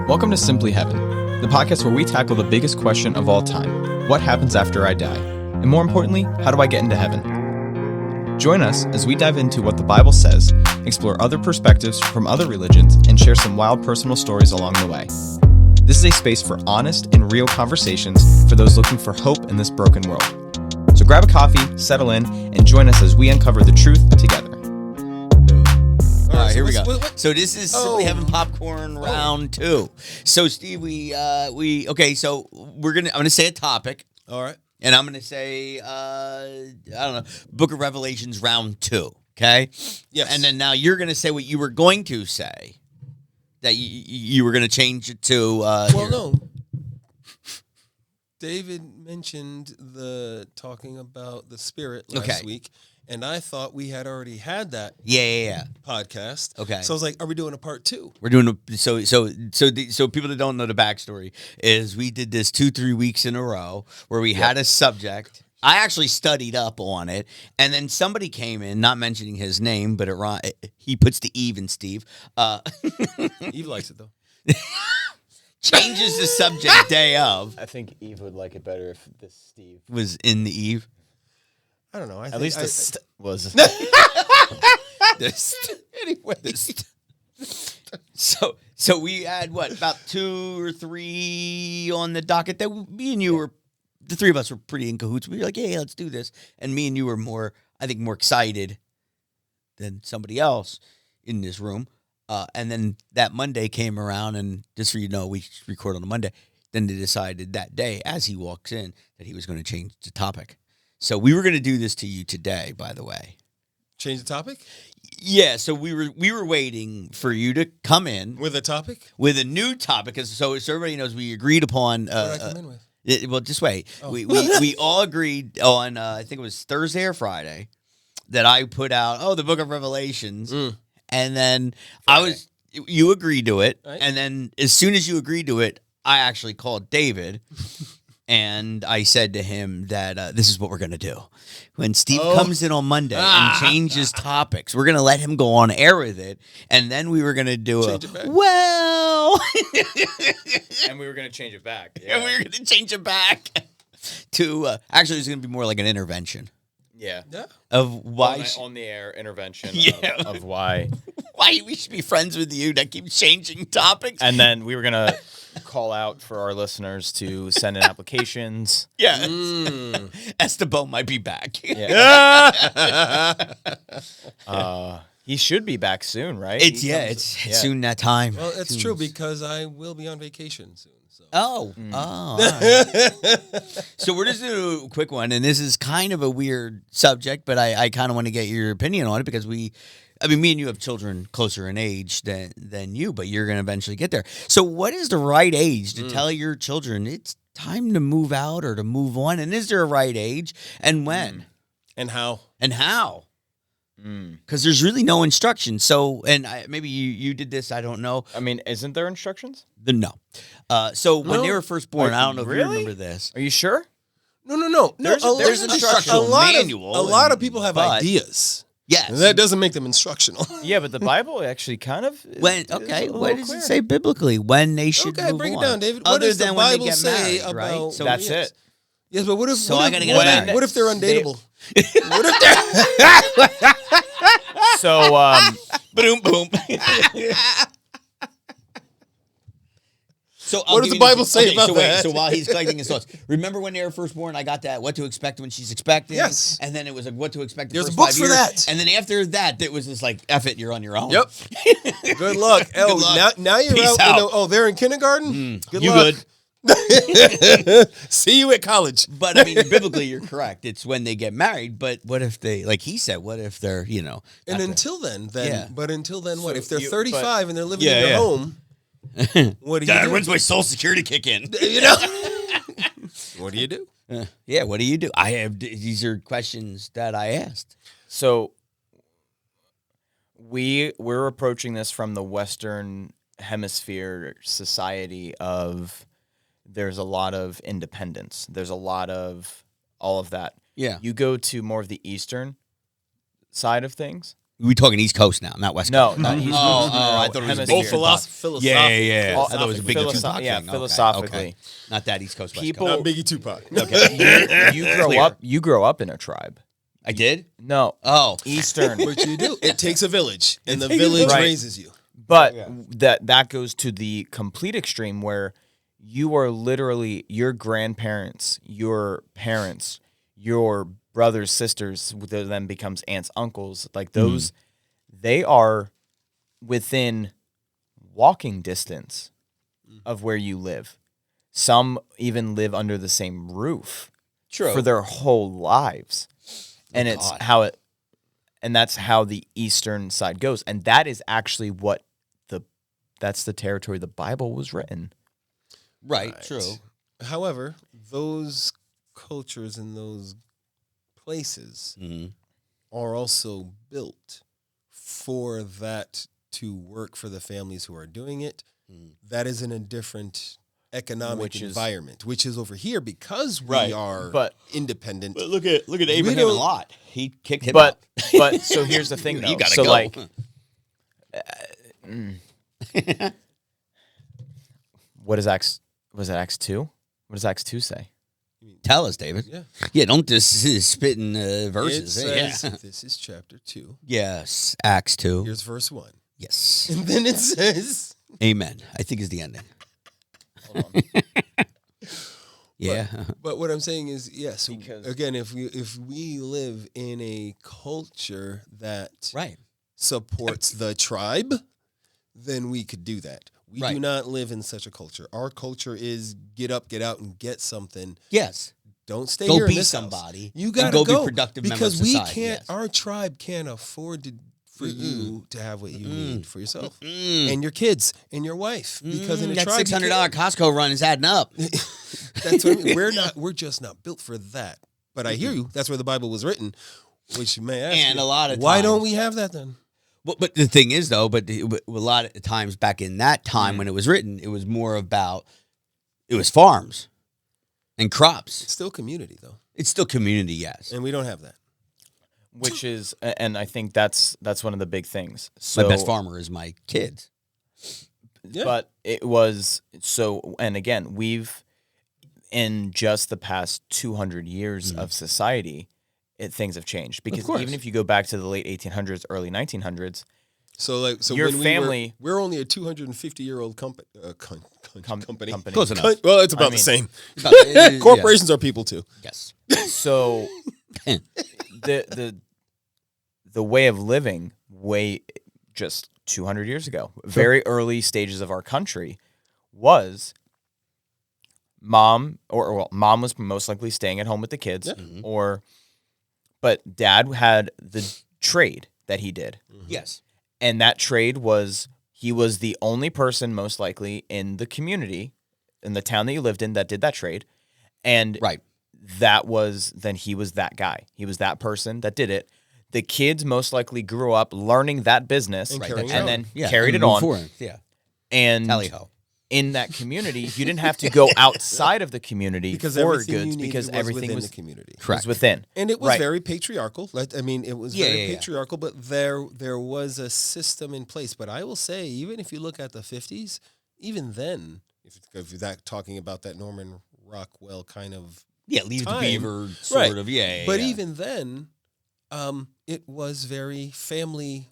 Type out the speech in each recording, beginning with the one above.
Welcome to Simply Heaven, the podcast where we tackle the biggest question of all time: what happens after I die? And more importantly, how do I get into heaven? Join us as we dive into what the Bible says, explore other perspectives from other religions, and share some wild personal stories along the way. This is a space for honest and real conversations for those looking for hope in this broken world. So grab a coffee, settle in, and join us as we uncover the truth together. All right, here we go. So this is Simply Having Popcorn round 2. So Steve, so I'm gonna say a topic. All right. And I'm gonna say I don't know, Book of Revelations round 2. Okay? Yes. And then now you're gonna say what you were going to say. That you were gonna change it to no. David mentioned the talking about the Spirit last week. And I thought we had already had that podcast. Okay. So I was like, are we doing a part 2? We're doing so people that don't know the backstory is we did this 2-3 weeks in a row where we had a subject. I actually studied up on it, and then somebody came in, not mentioning his name, but he puts the Eve in Steve. Eve likes it though. Changes the subject day of. I think Eve would like it better if this Steve Was in the Eve. I don't know. At least was. Anyway. So we had about 2 or 3 on the docket that me and you were, the three of us were pretty in cahoots. We were like, yeah, let's do this. And me and you were more excited than somebody else in this room. And then that Monday came around, and just so you know, we record on a Monday. Then they decided that day, as he walks in, that he was going to change the topic. So we were going to do this to you today, by the way. Change the topic? Yeah, so we were waiting for you to come in With a topic? with a new topic, so everybody knows we agreed upon. What did I come in with? Well, just wait. Oh. We all agreed on I think it was Thursday or Friday that I put out the Book of Revelations, and then you agreed to it, Right. and then as soon as you agreed to it, I actually called David. And I said to him that this is what we're going to do. When Steve comes in on Monday and changes topics, we're going to let him go on air with it. And then we were going to do Change it back. And we were going to change it back. And we were going to change it back to, actually, it's going to be more like an intervention. Yeah. Of why. On the air intervention of why we should be friends with you that keeps changing topics. And then we were going to call out for our listeners to send in applications. Yeah. Esteban might be back. Yeah. He should be back soon, right? It's soon that time. Well, it's true because I will be on vacation soon. So. All right. So we're just doing a quick one, and this is kind of a weird subject, but I kind of want to get your opinion on it because me and you have children closer in age than you, but you're going to eventually get there. So what is the right age to tell your children it's time to move out or to move on? And is there a right age? And when? And how? And how? Because there's really no instruction. So, and maybe you did this, I don't know. I mean, isn't there instructions? No. So when they were first born, I don't know if you remember this. Are you sure? No. There's an instructional manual. A lot of people have ideas. Yes. And that doesn't make them instructional. Yeah, but the Bible actually kind of What does it say biblically when they should move break on? it down, David. Other What does than the when they Bible get say married, about? right? So That's it. Yes, but what if? So what I if- gotta get what married. if- What if they're undateable? What if they're? So, boom, boom. So What does the Bible say about that? So while he's collecting his thoughts, remember when they were first born? I got that. What to expect when she's expecting. Yes. And then it was like what to expect. The There's first books 5 for years. that. And then after that, it was just like F it, you're on your own. Yep. Good luck. Good luck. Now you're Peace out. out. They're in kindergarten. Good You luck. good? See you at college. But I mean, biblically, you're correct. It's when they get married. But what if they, like he said, what if they're, And not there? until then, Yeah. But until then, what? So If they're you- 35 and they're living Yeah, in their yeah. home, what do you Dad, do? when's my Social Security kick in? You know? What do you do? Yeah, what do you do? These are questions that I asked. So we're approaching this from the Western Hemisphere society of there's a lot of independence. There's a lot of all of that. Yeah. You go to more of the Eastern side of things, We talking East Coast now, not West No, Coast. not East Coast. I thought it was a big philosophical. Yeah. I thought it was a big Philosoph- Tupac yeah, thing. philosophically. Okay. Not that East Coast, West People- Coast. Not Biggie Tupac. Okay. You grow up in a tribe. I did? No. Oh. Eastern. What you do? It takes a village, and the takes a village village. raises you. But that goes to the complete extreme where you are literally your grandparents, your parents, your brothers, sisters, that then becomes aunts, uncles, like those, they are within walking distance of where you live. Some even live under the same roof for their whole lives. And it's how it, and that's how the eastern side goes. And that is actually what that's the territory the Bible was written. Right, true. However, those cultures and those places are also built for that to work for the families who are doing it. That is in a different economic environment, which is over here because we are independent. But look at Abraham and Lot. He kicked him But out. but so here's the thing though. You gotta so go. like what is Acts 2? What does Acts 2 say? Tell us, David. Yeah, don't just spit in verses. It says, this is chapter 2. Yes, Acts 2. Here's verse 1. Yes. And then it says, Amen. I think is the ending. Hold on. Yeah. But what I'm saying is, yes, Because- again, if we live in a culture that Right. supports the tribe, then we could do that. We do not live in such a culture. Our culture is get up, get out, and get something. Yes. Don't stay Go here in be this somebody. house. You and gotta go be productive member because of we society, can't. yes. Our tribe can't afford for you to have what you need for yourself Mm. and your kids and your wife. Because in a that tribe, you $600 can't- Costco run is adding up. That's what I mean. We're just not built for that. But I hear you. That's where the Bible was written. Which you may ask, And you, a lot of why times- don't we have that then? But the thing is, though, a lot of times back in that time when it was written, it was more about, it was farms and crops. It's still community though, It's still community, yes. and we don't have that. Which is, and I think that's one of the big things. So, My best farmer is my kids. Yeah. But it was so, and again, we've in just the past 200 years of society, things have changed because course. even if you go back to the late 1800s, early 1900s, So Your when family- we're only a 250-year-old company. company. Close enough. Well, it's about I the mean- same. Corporations are people too. Yes. So the way of living just 200 years ago, very early stages of our country was mom mom was most likely staying at home with the kids but dad had the trade that he did. Yes. And that trade was he was the only person most likely in the community, in the town that you lived in, that did that trade. And Right. that was, then he was that guy. He was that person that did it. The kids most likely grew up learning that business And Right, carrying that's it and on. then carried it move on. forward. Yeah. And Tally ho. in that community, you didn't have to go outside of the community Because for everything you goods needed because was everything within was, the community. Correct. was within. And it was Right. very patriarchal. I mean, it was Yeah, very yeah, yeah. patriarchal, but there was a system in place. But I will say, even if you look at the 50s, even then, if you're talking about that Norman Rockwell kind of, Yeah, leave the Time. beaver sort Right. of. Yeah. but yeah. even then, it was very family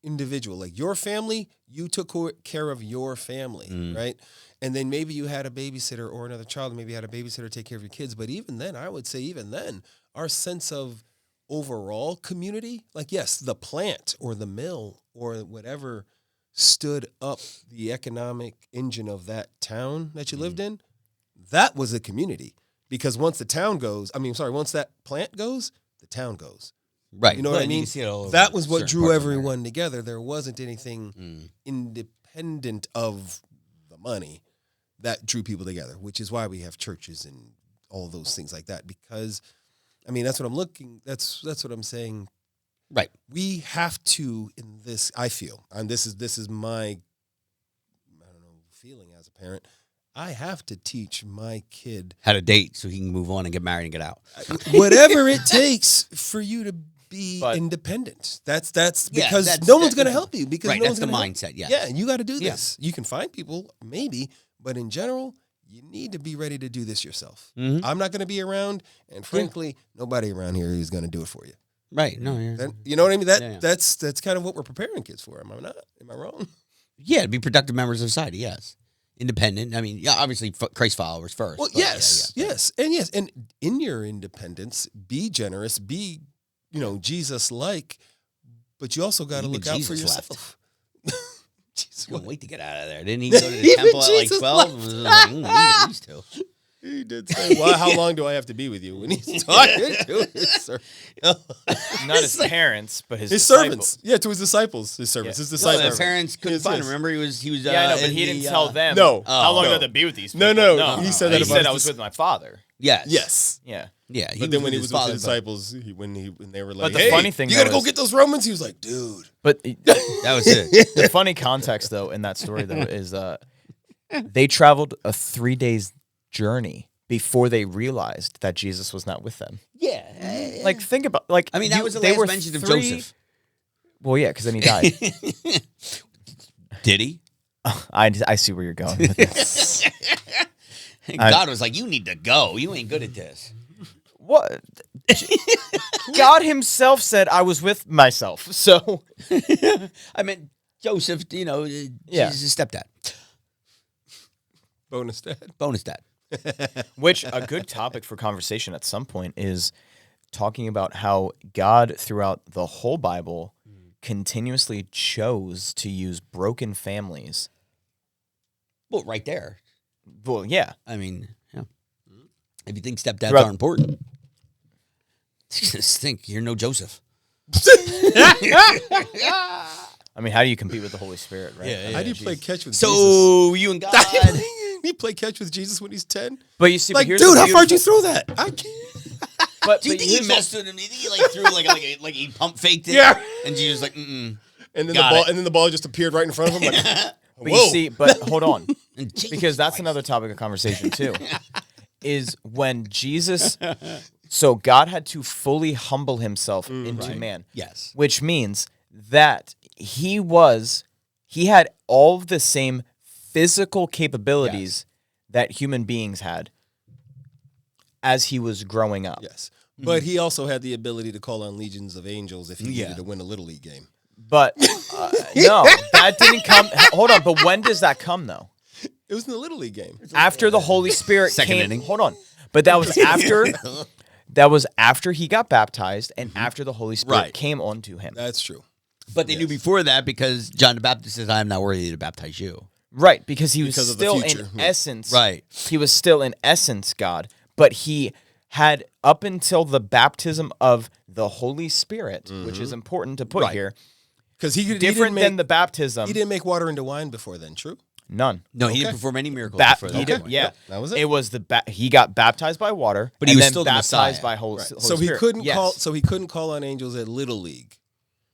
individual. Like your family, you took care of your family, right? And then maybe you had a babysitter or another child, maybe you had a babysitter take care of your kids. But even then, I would say even then, our sense of overall community, like yes, the plant or the mill or whatever stood up the economic engine of that town that you lived in, that was a community. Because once the town goes, once that plant goes, the town goes. Right. You know Well, what I and mean? can see it all over That was what certain drew parts of America. everyone together. There wasn't anything independent of the money that drew people together, which is why we have churches and all those things like that. Because, I mean, that's what I'm saying. Right. We have to, in this, I feel, and this is my, feeling as a parent, I have to teach my kid Had a date so he can move on and get married and get out. whatever it takes for you to be But- independent. That's Yeah, because that's- no one's that- going to help you. Because right, no that's one's the gonna help. mindset, yes. Yeah, and you got to do Yeah. this. You can find people, maybe, but in general, you need to be ready to do this yourself. Mhm. I'm not going to be around, and frankly, nobody around here is going to do it for you. Right. No, yeah. Then, you know what I mean? Yeah. That's kind of what we're preparing kids for. Am I not? Am I wrong? Yeah, to be productive members of society, yes. Independent. I mean, yeah, obviously Christ followers first. Well, but yeah, yes, yeah. yes, and in your independence, be generous, be Jesus-like, but you also got to Even look out for Jesus yourself. Jesus, I couldn't wait to get out of there. Didn't he go to the Even temple at like Jesus 12? And was like, we need these two. he did say, "Well, how long do I have to be with you?" When he's talking to Not his parents, but his his disciples. servants, yeah, to his disciples, his servants, Yeah. his No, disciples. the parents couldn't Yes, find yes. him. Remember, he was. Yeah, I know, but in he the, didn't tell them. No. How long no. do I have to be with these No, people? no, he said that He about said his I was with my father. Yes. Yes, Yeah. Yeah. but then when he was with father, his disciples, when they were like, the "Hey, funny thing, you got to though, go is- get those Romans," he was like, "Dude." But that was it. the funny context, though, in that story, though, is they traveled a 3 days journey before they realized that Jesus was not with them. Yeah. Like, think about I mean, that was the they last were mention of 3 Joseph. Well, yeah, because then he died. Did he? I see where you're going with this. God was like, you need to go. You ain't good at this. What? God himself said I was with myself. So I meant Joseph, Yeah. Jesus' stepdad. Bonus dad. Bonus dad. which a good topic for conversation at some point is talking about how God throughout the whole Bible continuously chose to use broken families. Well, right there. Well, yeah. I mean, yeah. If you think stepdads Throughout- are important, just think you're no Joseph. I mean, how do you compete with the Holy Spirit, right? Yeah, yeah. How do you play catch with Jesus? So you and God. He play catch with Jesus when he's 10? But you see, Like, but here's dude, the how far would you beautiful- throw that? I can't. But, Do you but think here's he what- messed with him? Do you think he like threw like he pump faked it? Yeah. And Jesus was like, mm-mm. And then Got the ball, it. and then the ball just appeared right in front of him. Like, But whoa. you see, but hold on. And Jesus Because that's Christ. another topic of conversation too, is when Jesus, so God had to fully humble himself into man. Yes. Which means that he had all of the same physical capabilities that human beings had as he was growing up. Yes. But he also had the ability to call on legions of angels if he Yeah. needed to win a Little League game. But no, that didn't come. Hold on, but when does that come though? It was in the Little League game. After the Holy Spirit Second came. inning. Hold on, but that was after. That was after he got baptized and after the Holy Spirit Right. came onto him. That's true. But they knew before that because John the Baptist says, I am not worthy to baptize you. Right, because he was Because of the still future, in yeah. essence. Right. He was still in essence God, but he had up until the baptism of the Holy Spirit, which is important to put Right. here, Because he different than the baptism. He didn't make water into wine before then, true? None. No, he didn't Okay. perform any miracles Ba- before he that. did, point. yeah, that was it. It was he got baptized by water, But he and was then still the baptized Messiah. by Holy Right. Spirit. So he couldn't Yes. call. So he couldn't call on angels at Little League,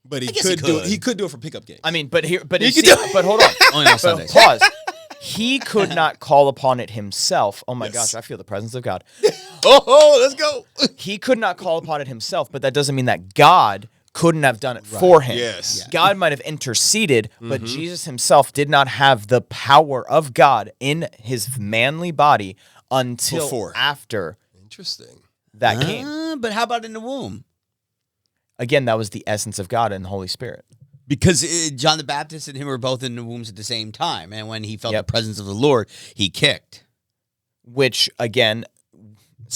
but he I guess he could do. could. He could do it for pickup games. I mean, but here, but He you could see, do it. but hold on, Only on But Sundays. pause. He could not call upon it himself. Oh my Yes. gosh, I feel the presence of God. oh, let's go. He could not call upon it himself, but that doesn't mean that God couldn't have done it for him. Yes. Yeah. God might have interceded, but Jesus himself did not have the power of God in his manly body until Before. after Interesting. that came. But how about in the womb? Again, that was the essence of God and the Holy Spirit. Because John the Baptist and him were both in the wombs at the same time. And when he felt Yep. the presence of the Lord, he kicked. Which again,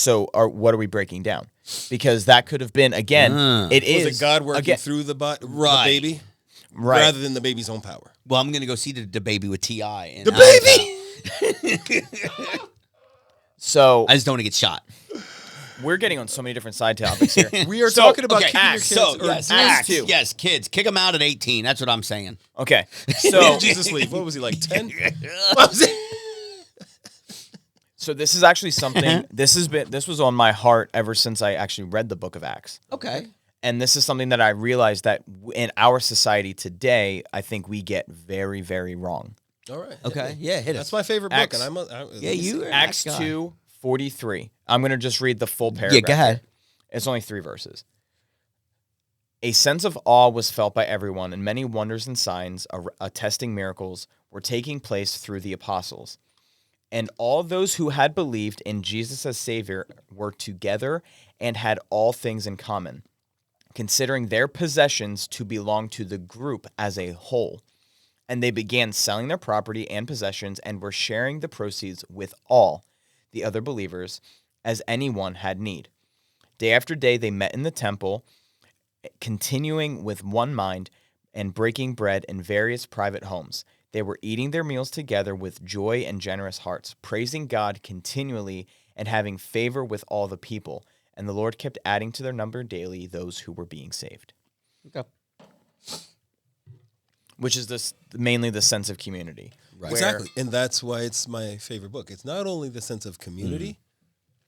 what are we breaking down? Because that could have been again. It is Was it God working again, through the Right. baby, right? rather than the baby's own power? Well, I'm going to go see the baby with T.I. in The Allentown. baby. So I just don't want to get shot. we're getting on so many different side topics here. We are talking about keeping your Acts. kids. So, or yes, doing- Acts. Acts, yes, kids. Kick them out at 18. That's what I'm saying. Okay, When so did Jesus leave? What was he like 10? What was it? so this is actually something. This was on my heart ever since I actually read the Book of Acts. Okay. And this is something that I realized that in our society today, I think we get very, very wrong. All right. Okay. Yeah, hit That's us. my favorite book, Acts. and Yeah, you are an Acts guy. 2:43. I'm going to just read the full paragraph. Yeah, go ahead. It's only 3 verses. A sense of awe was felt by everyone, and many wonders and signs attesting miracles were taking place through the apostles. And all those who had believed in Jesus as Savior were together and had all things in common, considering their possessions to belong to the group as a whole. And they began selling their property and possessions and were sharing the proceeds with all the other believers as anyone had need. Day after day they met in the temple, continuing with one mind and breaking bread in various private homes. They were eating their meals together with joy and generous hearts, praising God continually and having favor with all the people. And the Lord kept adding to their number daily those who were being saved. Okay. Which is mainly the sense of community. Right. Exactly. And that's why it's my favorite book. It's not only the sense of community,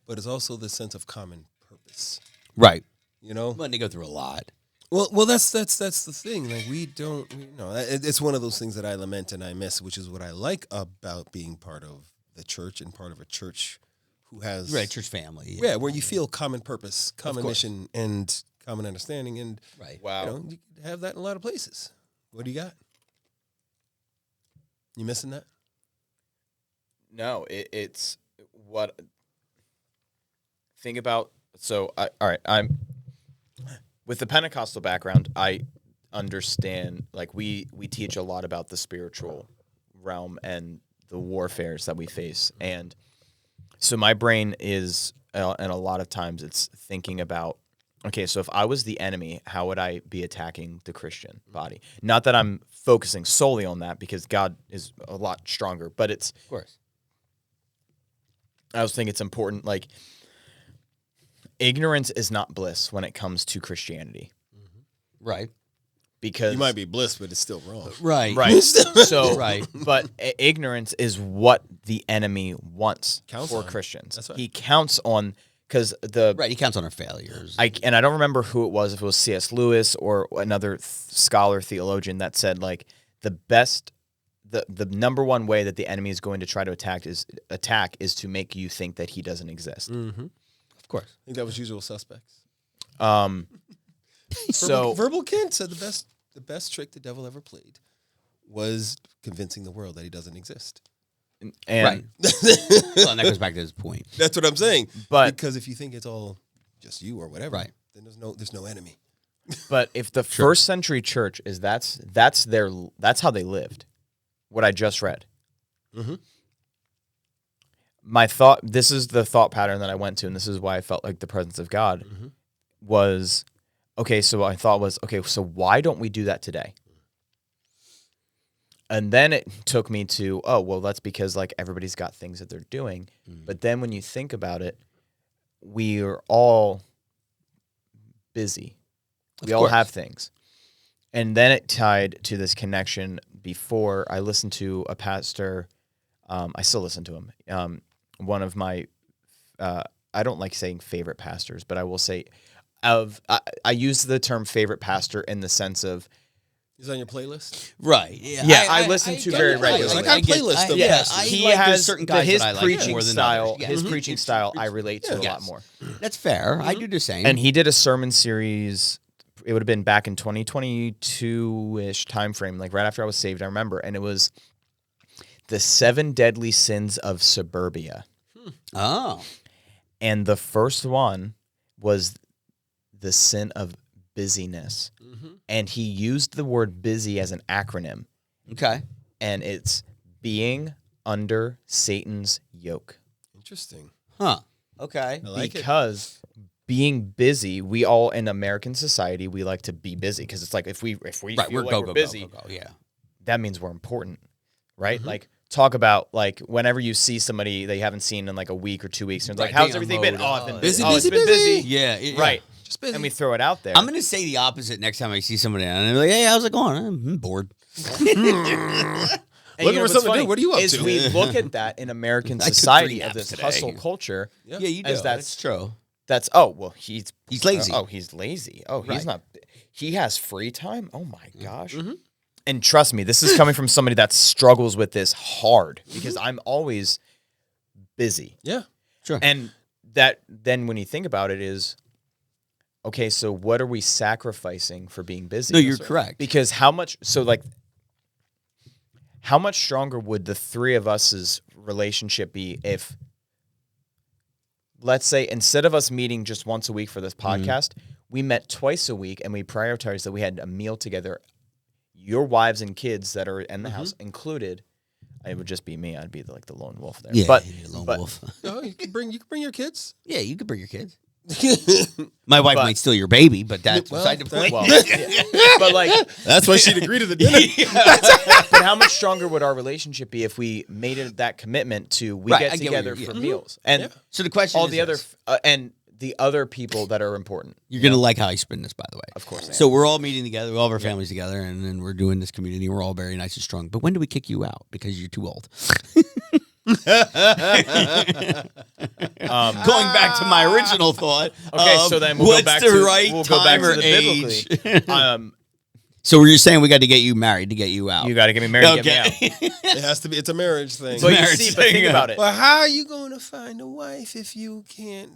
but it's also the sense of common purpose. Right. You know? But they go through a lot. Well, that's the thing. Like it's one of those things that I lament and I miss, which is what I like about being part of the church and part of a church who has Church family. Yeah, where you feel common purpose, common mission, and common understanding, and Wow. you have that in a lot of places. What do you got? You missing that? No, it's what. Think about. So, all right, I'm with the Pentecostal background. I understand. Like we teach a lot about the spiritual realm and the warfares that we face, and so my brain is, and a lot of times it's thinking about. Okay, so if I was the enemy, how would I be attacking the Christian body? Not that I'm focusing solely on that because God is a lot stronger, but it's. Of course. I also think it's important, like, ignorance is not bliss when it comes to Christianity. Right. Because You might be blissed, but it's still wrong. Right. right. So Right. but ignorance is what the enemy wants Counts for on. Christians. That's right. He counts on because Right. He counts on our failures. I don't remember who it was, if it was C.S. Lewis or another scholar theologian that said like the number one way that the enemy is going to try to attack is to make you think that he doesn't exist. Mm-hmm. Of course. I think that was Usual Suspects. So Verbal Kent said the best trick the devil ever played was convincing the world that he doesn't exist. and Right. Well, and that goes back to his point. That's what I'm saying. But- because if you think it's all just you or whatever, Right. then there's no enemy. But if the first century church is that's how they lived, what I just read. Mhm. This is the thought pattern that I went to, and this is why I felt like the presence of God was, okay, so why don't we do that today? And then it took me to, oh, well, that's because like everybody's got things that they're doing. But then when you think about it, we are all busy. We all have things. And then it tied to this connection before I listened to a pastor. I still listen to him. One of my, I don't like saying favorite pastors, but I will say I use the term favorite pastor in the sense of, He's on your playlist. Right. Yeah. Yeah, I listen to very regularly. Like, I got a playlist of pastors. he like, there's has certain guys his that I like preaching more than style. others. His Yes. preaching style, I relate to a lot more. That's fair. I do the same. And he did a sermon series. It would have been back in 2022-ish time frame, like right after I was saved. I remember, and it was the 7 deadly sins of suburbia. Oh. And the first one was the sin of busyness. And he used the word busy as an acronym. Okay. And it's being under Satan's yoke. Interesting. Huh. Okay. I like it. Because being busy, we all in American society, we like to be busy because it's like if we Right. feel We're like go, we're go, busy, go, go, go. Yeah. that means we're important, right? Like talk about like whenever you see somebody that you haven't seen in like a week or 2 weeks, and it's like, Right, how's being everything on been? mode. Oh, I've been Busy, busy. Oh, busy, it's been busy. busy. Yeah. Right. Just busy. And we throw it out there. I'm going to say the opposite next time I see somebody and I'm like, hey, how's it going? I'm bored. And Looking for what's something to funny do. What are you up is to? we look at that in American I took 3 society of naps this today. hustle culture. Yeah. Yeah, you do. As That's true. That's he's lazy. He's lazy. Oh, he's Right. not. He has free time. Oh my gosh. And trust me, this is coming from somebody that struggles with this hard because I'm always busy. Yeah. Sure. And that then when you think about it is okay, so what are we sacrificing for being busy? No, you're correct. Because how much stronger would the three of us's relationship be if, let's say, instead of us meeting just once a week for this podcast, we met twice a week and we prioritized that we had a meal together, your wives and kids that are in the house included. It would just be me. I'd be like the lone wolf there. Yeah, but lone wolf. No, you can bring your kids. Yeah, you could bring your kids. My wife might steal your baby, but that's beside the point. well, but like That's why she'd agree to the dinner. but how much stronger would our relationship be if we made it that commitment to Right, get I get what together you're- for meals and So the question all is the other this. and the other people that are important. You're going to like how I spin this, by the way. Of course I am. So we're all meeting together. We all have our families together, and then we're doing this community. We're all very nice and strong. But when do we kick you out? Because you're too old. Going back to my original thought. Okay, of so then we'll what's go back the to right we'll go back time to or the age? biblically. So you're saying we got to get you married to get you out? You got to get me married. Get me out. It has to be. It's a marriage thing. But you Marriage see, but thing, think yeah. about it. Well, how are you going to find a wife if you can't?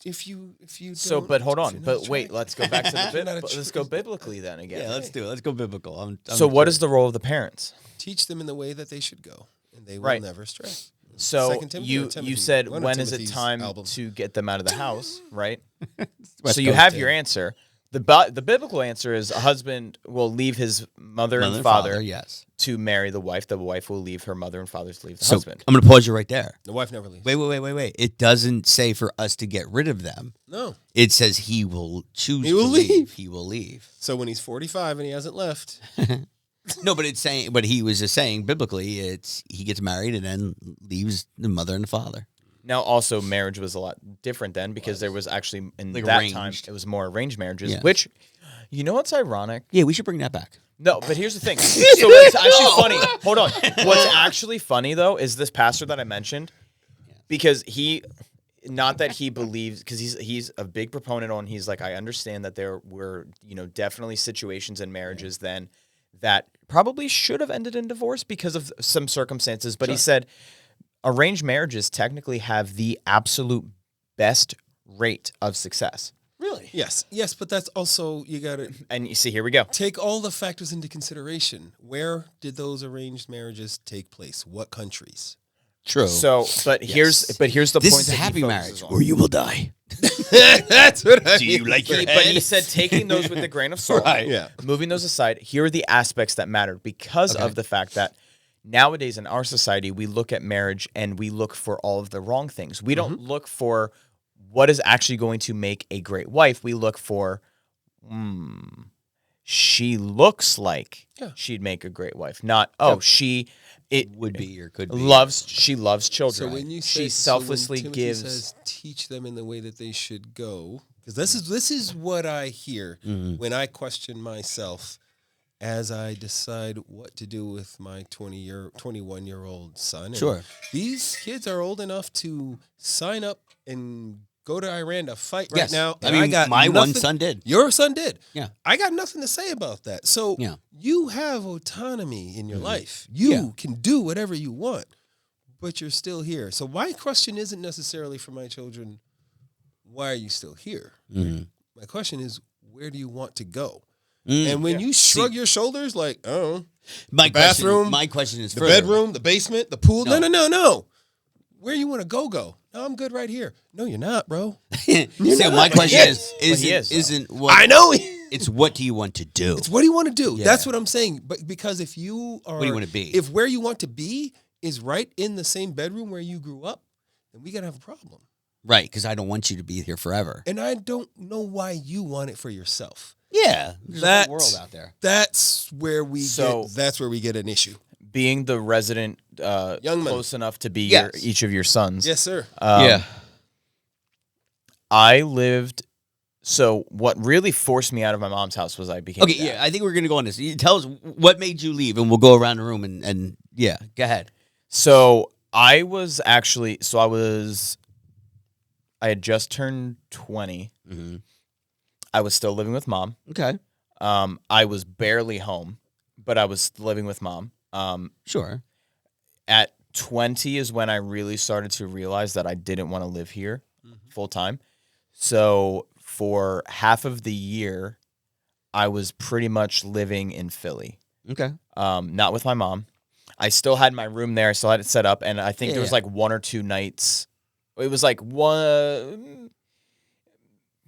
If you So, don't- but hold if on. you're not But wait, attracted? let's go back to the You're not let's go biblically then again. Yeah, let's do it. Let's go biblical. So, what is the role of the parents? Teach them in the way that they should go, and they will Right. never stray. So 2 Timothy or you Timothy? said One of when is it Timothy's time albums. to get them out of the house, right? West So you Coast, have yeah. your answer. The biblical answer is a husband will leave his mother and father yes. to marry the wife. The wife will leave her mother and father to leave the So husband. I'm going to pause you right there. The wife never leaves. Wait. It doesn't say for us to get rid of them. No. It says he will choose He will to leave. leave. He will leave. So when he's 45 and he hasn't left, No, but it's saying. But he was just saying biblically, it's he gets married and then leaves the mother and the father. Now, also, marriage was a lot different then because there was actually, in Like that arranged. time, it was more arranged marriages, Yes. which, you know what's ironic? Yeah, we should bring that back. No, but here's the thing. So it's actually funny. Hold on. What's actually funny, though, is this pastor that I mentioned, because not that he believes, because he's a big proponent on, he's like, I understand that there were, definitely situations in marriages then that probably should have ended in divorce because of some circumstances. But he said arranged marriages technically have the absolute best rate of success. Really? yes, but that's also you got to And you see, here we go. take all the factors into consideration. Where did those arranged marriages take place? What countries? True. So, but here's the this point. is a that he happy focuses marriage, on. or you will die. That's what I Do you like your But he said taking those with a grain of salt, Right. Yeah. moving those aside, here are the aspects that matter because of the fact that nowadays in our society, we look at marriage and we look for all of the wrong things. We don't look for what is actually going to make a great wife. We look for, she looks like she'd make a great wife. Not, it Would be or could be. she loves children. So when you say she selflessly so when Timothy gives. says, teach them in the way that they should go, because this is what I hear when I question myself as I decide what to do with my 21-year-old son. And Sure. these kids are old enough to sign up and go to Iran to fight Yes. right now. I and mean, got my one nothing- son did. Your son did. Yeah. I got nothing to say about that. So Yeah. you have autonomy in your life. You can do whatever you want, but you're still here. So my question isn't necessarily for my children, why are you still here? My question is, where do you want to go? And when you shrug your shoulders like, oh, My bathroom, My question is the further. bedroom, the basement, the pool. No. No. Where you want to go? No, I'm good right here. No, you're not, bro. See, my question Yes. isn't what I know. it's what do you want to do? It's what do you want to do? Yeah. That's what I'm saying. But because if you are, What do you want to be? If where you want to be is right in the same bedroom where you grew up, then we gotta have a problem. Right, because I don't want you to be here forever. And I don't know why you want it for yourself. Yeah, there's a That whole world out there. That's where we get an issue. Being the resident, Young man. close enough to be Yes. each of your sons. Yes, sir. I lived. So what really forced me out of my mom's house was I became. Okay, a dad. yeah, I think we're gonna go on this. You tell us what made you leave, and we'll go around the room and yeah, go ahead. So I was actually. I had just turned 20. Mm-hmm. I was still living with mom. Okay, I was barely home, but I was living with mom. sure. At 20 is when I really started to realize that I didn't want to live here full time. So for half of the year, I was pretty much living in Philly. Okay. Not with my mom. I still had my room there. I still had it set up. And I think there was like 1 or 2 nights. It was like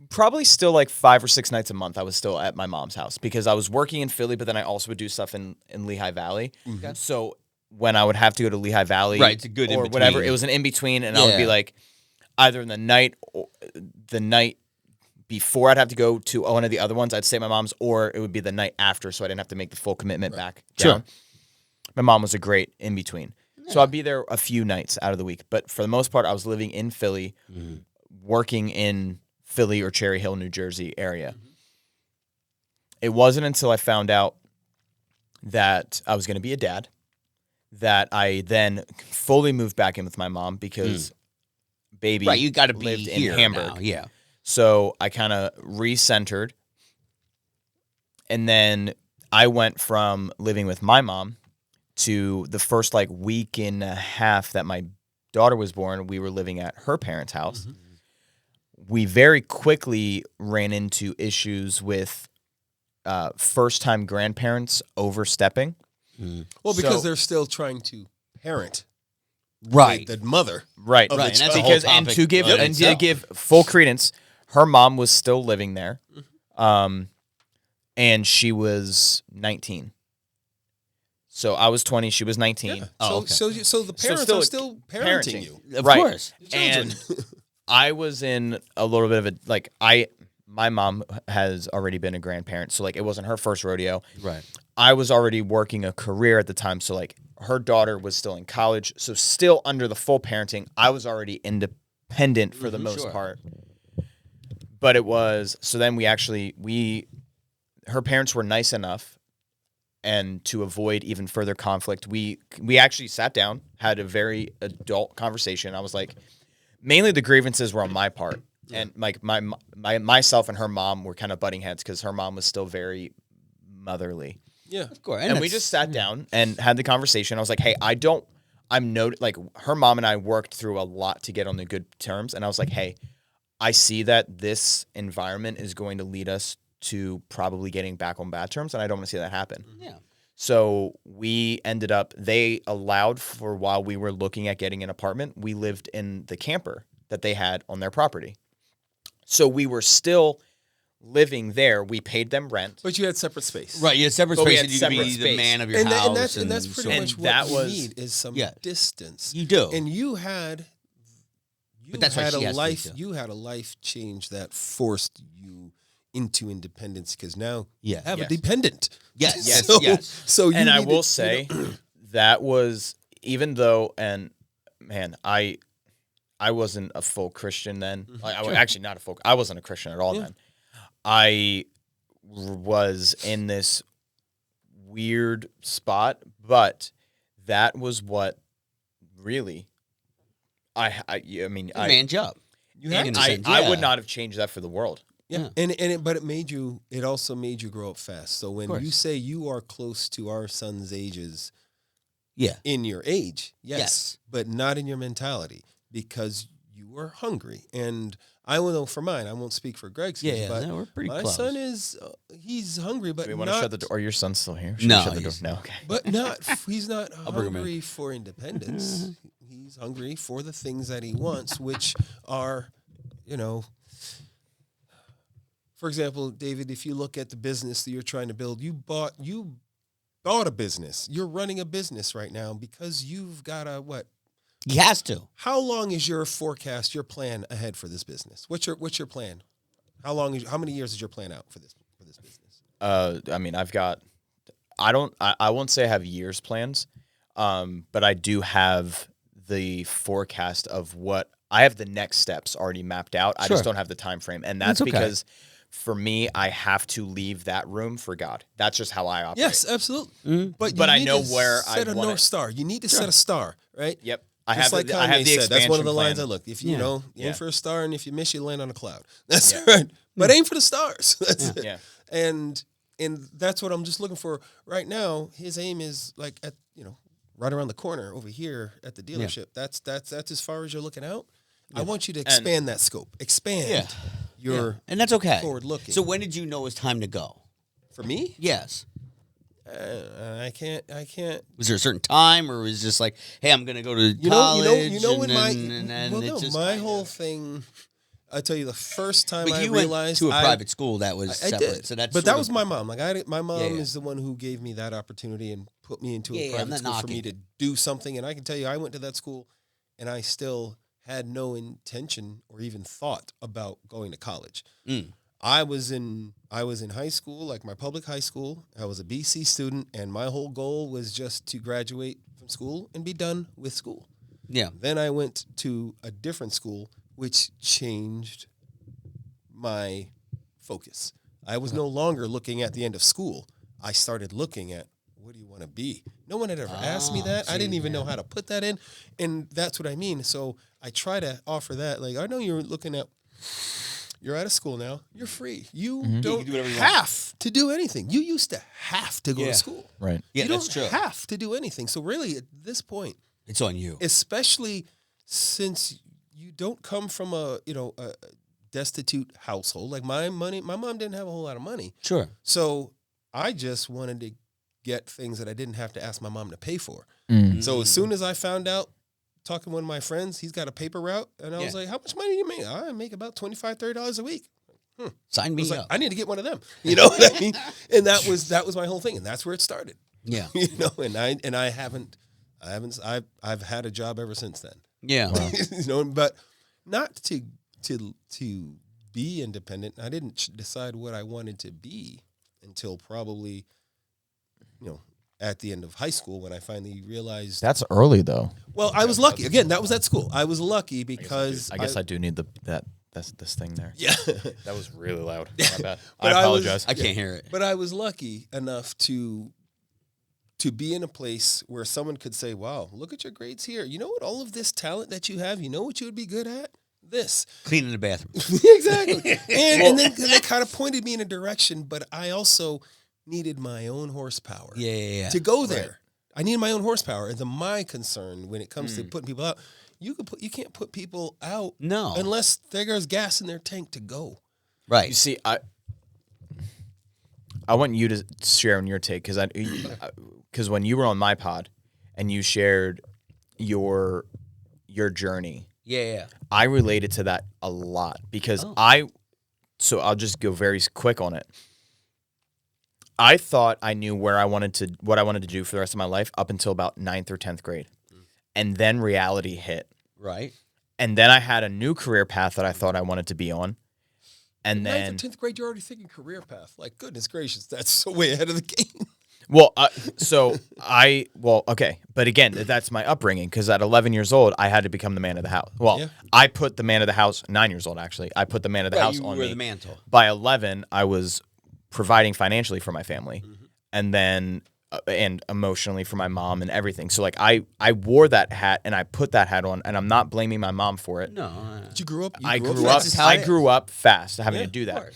probably still like 5 or 6 nights a month I was still at my mom's house because I was working in Philly, but then I also would do stuff in Lehigh Valley. Okay. So when I would have to go to Lehigh Valley, Right, it's a good or in-between. whatever, it was an in-between, and I would be like either in the night before I'd have to go to one of the other ones, I'd stay at my mom's, or it would be the night after, so I didn't have to make the full commitment back down. My mom was a great in-between. So I'd be there a few nights out of the week. But for the most part, I was living in Philly, working in Philly or Cherry Hill, New Jersey area. It wasn't until I found out that I was going to be a dad that I then fully moved back in with my mom because baby you got to be lived here in Hamburg. now. Yeah. So I kind of recentered. And then I went from living with my mom to the first like week and a half that my daughter was born, we were living at her parents' house. We very quickly ran into issues with first-time grandparents overstepping. Well, because So- they're still trying to parent Right. the mother. Right. Of the Right, and that's child. a whole Because and topic to give in and to itself. give full credence, her mom was still living there. And she was 19. So I was 20, she was 19. Yeah. Oh, so, okay. so the parents still are still parenting you. Of Right. course. And I was in a little bit of a like my mom has already been a grandparent, so like it wasn't her first rodeo. Right. I was already working a career at the time, so like her daughter was still in college, so still under the full parenting. I was already independent for the most part. But it was so then her parents were nice enough, and to avoid even further conflict, we actually sat down, had a very adult conversation. I was like, mainly the grievances were on my part, and like myself and her mom were kind of butting heads because her mom was still very motherly. Yeah. Of course. And we just sat down and had the conversation. I was like, hey, like her mom and I worked through a lot to get on the good terms. And I was like, hey, I see that this environment is going to lead us to probably getting back on bad terms. And I don't want to see that happen. Yeah. So we ended up, they allowed for while we were looking at getting an apartment, we lived in the camper that they had on their property. So we were still living there. We paid them rent. But you had separate space. Right. You had separate But we space, had and you could be separate the space. man of your And, house. and that's pretty and much what that you was- need is some distance. You do. And you had But that's why had she a has to, life too. you had a life change that forced you into independence because now you Yeah. have Yes. a dependent. Yes. Yes. So, Yes. so you And I needed, will say that was, even though, and man, I wasn't a full Christian then. I was actually not I wasn't a Christian at all then. I was in this weird spot, but that was what really, I mean, Man job. You had In to. a sense, I yeah. would not have changed that for the world. Yeah. But it also made you grow up fast. So when course. you say you are close to our son's ages Yeah. in your age, yes, Yes. but not in your mentality because you were hungry. And I will know for mine, I won't speak for Greg's kids, but No, we're pretty my close. son is he's hungry, but Do we want not, to shut the door? Or your son's still here? Should No, we shut the door? he's- No, okay. but not he's not bring him in. hungry for independence. He's hungry for the things that he wants, which are, for example, David, if you look at the business that you're trying to build, you bought a business. You're running a business right now because you've got He has to. how long is your forecast, your plan ahead for this business? What's your plan? How many years is your plan out for this business? I mean, I won't say I have years plans, but I do have the forecast of I have the next steps already mapped out. I just Sure. don't have the time frame. And that's That's okay. because for me, I have to leave that room for God. That's just how I operate. Yes, absolutely. But But you I need know to where I set a want North it. Star. You need to set a star, right? Yep. I Just have like the Kanye expansion said. That's one of the lines plan. I look. If you Yeah. aim Yeah. for a star, and if you miss, you land on a cloud. That's Yeah. right. But aim for the stars. That's it. Yeah. And that's what I'm just looking for right now. His aim is like at right around the corner over here at the dealership. That's as far as you're looking out. I want you to expand that scope. Expand. Yeah. you're and that's okay. forward looking. So when did you know it was time to go? For me, Yes. I can't. Was there a certain time, or was it just like, hey, I'm going to go to You college? know when my just whole thing. I tell you, the first time But I you realized went to a private school that was I separate. did. So that's but sort that was of- my mom. Like my mom Yeah. is the one who gave me that opportunity and put me into Yeah, a I'm private not school for me knocking. to do something. And I can tell you, I went to that school, and I still had no intention or even thought about going to college. Mm. I was in high school, like my public high school. I was a BC student, and my whole goal was just to graduate from school and be done with school. Yeah. Then I went to a different school, which changed my focus. I was no longer looking at the end of school. I started looking at, what do you want to be? No one had ever asked me that. I didn't even know how to put that in. And that's what I mean. So I try to offer that. Like, I know you're looking at, you're out of school now. You're free. You don't do whatever you want. have to do anything. You used to have to go Yeah. to school. Right. Yeah, You that's don't true. have to do anything. So really, at this point, It's on you. especially since you don't come from a destitute household. Like my mom didn't have a whole lot of money. Sure. So I just wanted to get things that I didn't have to ask my mom to pay for. So as soon as I found out, talking to one of my friends, he's got a paper route, and I was Yeah. like, how much money do you make? I make about $25, $30 a week. Sign I me was like, up. I need to get one of them. You know what I mean? And that was my whole thing, and that's where it started. Yeah. I've had a job ever since then. Yeah. But not to be independent. I didn't decide what I wanted to be until probably, at the end of high school, when I finally realized. That's early though. Well, I was lucky. Again, that was at school. I was lucky because I guess I do need this thing there. yeah. That was really loud. My bad. But I I was- apologize. I can't hear it. But I was lucky enough to be in a place where someone could say, wow, look at your grades here. You know what? All of this talent that you have, you know what you would be good at? This. Cleaning the bathroom. Exactly. And then they kind of pointed me in a direction, but I also needed my own horsepower Yeah. to go there. Right. I needed my own horsepower. And my concern when it comes to putting people out, you can't put people out unless there's gas in their tank to go. Right. You see, I want you to share on your take because when you were on my pod and you shared your journey, Yeah. I related to that a lot because so I'll just go very quick on it. I thought I knew what I wanted to do for the rest of my life up until about 9th or 10th grade. And then reality hit. Right. And then I had a new career path that I thought I wanted to be on. And then 9th or 10th grade, you're already thinking career path. Like, goodness gracious, that's so way ahead of the game. Well, okay. But again, that's my upbringing because at 11 years old, I had to become the man of the house. Well, Yeah. I put the man of the house, 9 years old, actually. I put the man of the house you on were me. the mantle. By 11, I was providing financially for my family and then and emotionally for my mom and everything. So like I wore that hat and I put that hat on and I'm not blaming my mom for it. No. Did you grow up? I fast? grew up fast having to do that.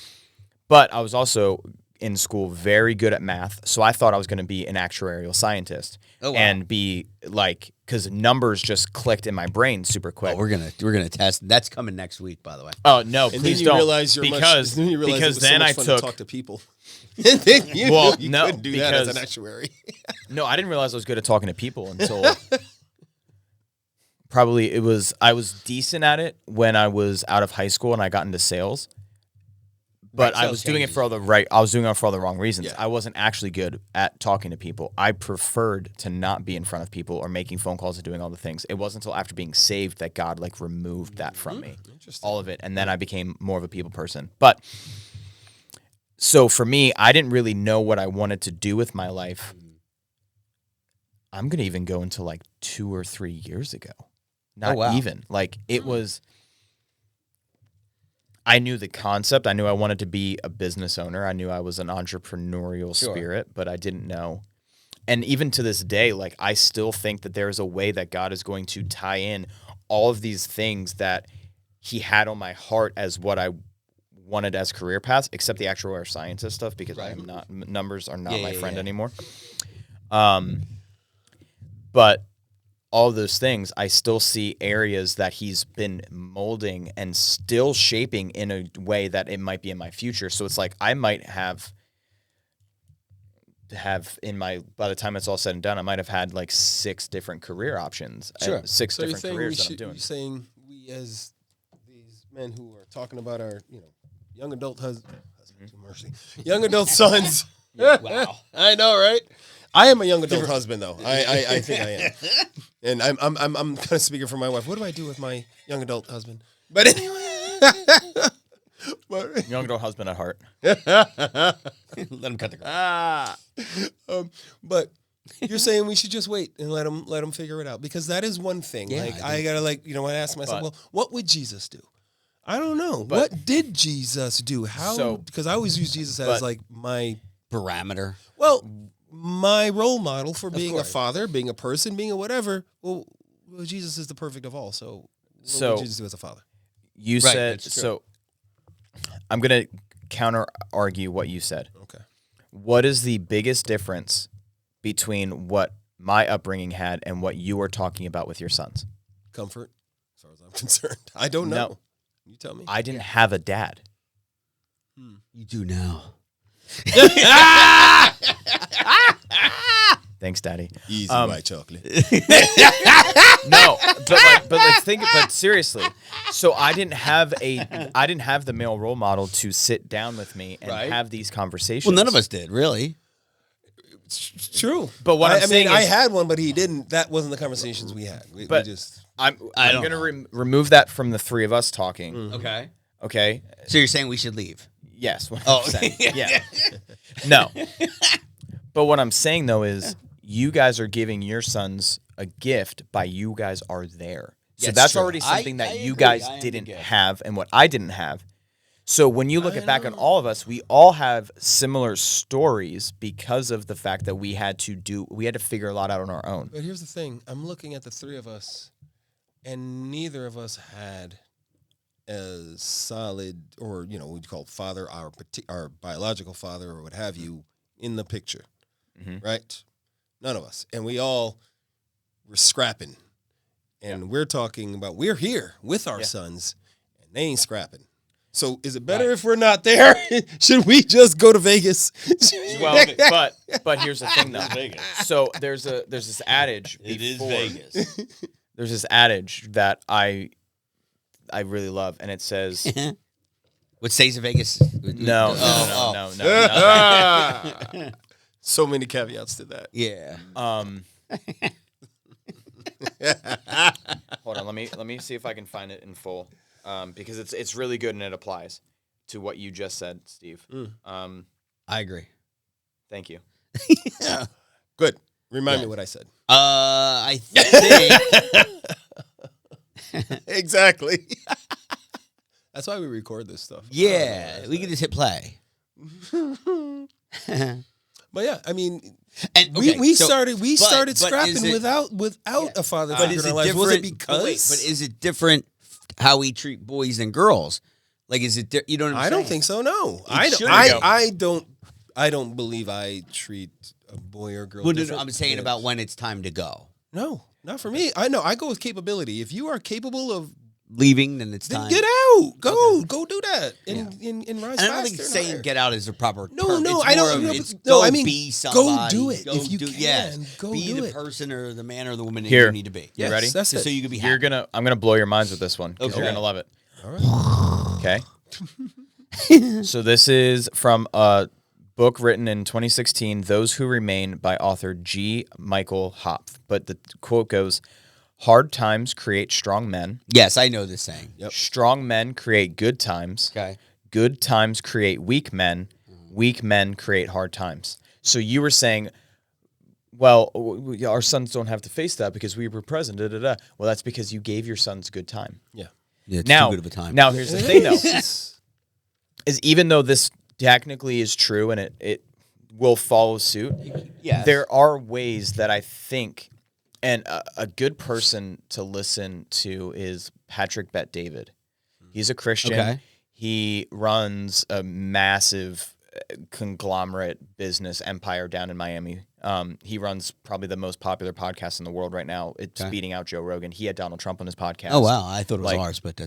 But I was also in school very good at math, so I thought I was going to be an actuarial scientist and be like, because numbers just clicked in my brain super quick. Oh, we're gonna test. That's coming next week, by the way. Oh no, And please then you don't. realize because then you realize it was then so much I fun took to talk to people. And then you couldn't do that as an because- actuary. No, I didn't realize I was good at talking to people until probably I was decent at it when I was out of high school and I got into sales. But I was doing it for all the wrong reasons. Yeah. I wasn't actually good at talking to people. I preferred to not be in front of people or making phone calls and doing all the things. It wasn't until after being saved that God like removed that from me. Interesting. All of it. And then I became more of a people person. But so for me, I didn't really know what I wanted to do with my life. I'm going to even go into like 2 or 3 years ago. Not even. Like it was, I knew the concept. I knew I wanted to be a business owner. I knew I was an entrepreneurial spirit, but I didn't know. And even to this day, like I still think that there is a way that God is going to tie in all of these things that he had on my heart as what I wanted as career paths, except the actuarial scientist stuff, because I am not, numbers are not my friend anymore. But all those things, I still see areas that he's been molding and still shaping in a way that it might be in my future. So it's like I might have in my, by the time it's all said and done, I might have had like 6 different career options. Sure. 6 So different careers that I'm doing. You're saying we, as these men who are talking about our, young adult mercy, young adult sons. Wow. I know, right? I am a young adult husband, though. I think I am, and I'm kind of speaking for my wife. What do I do with my young adult husband? But anyway, Young adult husband at heart. Let him cut the grass. But you're saying we should just wait and let him figure it out, because that is one thing. Yeah, I gotta I ask myself, well, what would Jesus do? I don't know. But- What did Jesus do? How? Because I always use Jesus as like my Parameter. my role model for being a course. father, being a person, being a whatever. Well, Jesus is the perfect of all. So what would Jesus do as a father? You Right, said, that's true. so I'm going to counter argue what you said. Okay. What is the biggest difference between what my upbringing had and what you are talking about with your sons? Comfort, as far as I'm concerned. I don't know. No. You tell me. I didn't have a dad. You do now. Thanks, Daddy. Easy white chocolate. No, but seriously. So I didn't have the male role model to sit down with me and Right. have these conversations. Well, none of us did, really. True. But what I'm saying I is- had one, but he didn't. That wasn't the conversations we had. We But- just. I'm don't going to remove that from the 3 of us talking. Okay. Okay? So you're saying we should leave? Yes. 100%. Oh, yeah. No. But what I'm saying, though, is you guys are giving your sons a gift by you guys are there. So That's that's true. already something I that you agree. guys I am the didn't gift. have and what I didn't have. So when you look back on all of us, we all have similar stories because of the fact that we had to figure a lot out on our own. But here's the thing. I'm looking at the 3 of us, and neither of us had a solid, or what you call father, our biological father, or what have you, in the picture, right? None of us, and we all were scrapping, and we're talking about we're here with our sons, and they ain't scrapping. So is it better if we're not there? Should we just go to Vegas? Well, but here's the thing, though. So there's this adage. It is before- Vegas. There's this adage that I really love, and it says, What stays in Vegas? no. So many caveats to that. Yeah. Hold on, let me see if I can find it in full, because it's really good and it applies to what you just said, Steve. I agree. Thank you. Good. Remind me what I said. I think Exactly. That's why we record this stuff. yeah, we can just hit play. But yeah, I mean, And we okay, started but scrapping is it- without a father But figure is in it our lives. different? Was it because? But is it different how we treat boys and girls? Like, is it? You know what I'm saying? I don't think so. No, I don't believe I treat a boy or girl. Well, no, different. I'm saying Yeah. about when it's time to go. No, not for me. I know. I go with capability. If you are capable of, Leaving, then it's then time. get out. Go do that and rise And I don't faster think and saying higher. get out is the proper No, term. no, It's I more don't. of- No, it's but- no, go I mean, be go somebody. do it. Go If you do, can, yes. go be do the it. person or the man or the woman that Here. you need to be. Yes, ready? That's Just it. so you can be I'm happy. gonna blow your minds with this one because you're Okay. gonna love it. All right. Okay. So this is from a book written in 2016, "Those Who Remain" by author G. Michael Hopf. But the quote goes, "Hard times create strong men. Yes, I know this saying. Strong men create good times. Okay. Good times create weak men. Weak men create hard times." So you were saying, well, our sons don't have to face that because we were present. Da, da, da. Well, that's because you gave your sons a good time. Yeah. Yeah, it's Now, too good of a time. now here's the thing, though, is even though this technically is true and it will follow suit, Yes. there are ways that I think, and a good person to listen to is Patrick Bet-David. He's a Christian. Okay. He runs a massive conglomerate business empire down in Miami. He runs probably the most popular podcast in the world right now. It's beating out Joe Rogan. He had Donald Trump on his podcast. Oh wow, I thought it was ours, but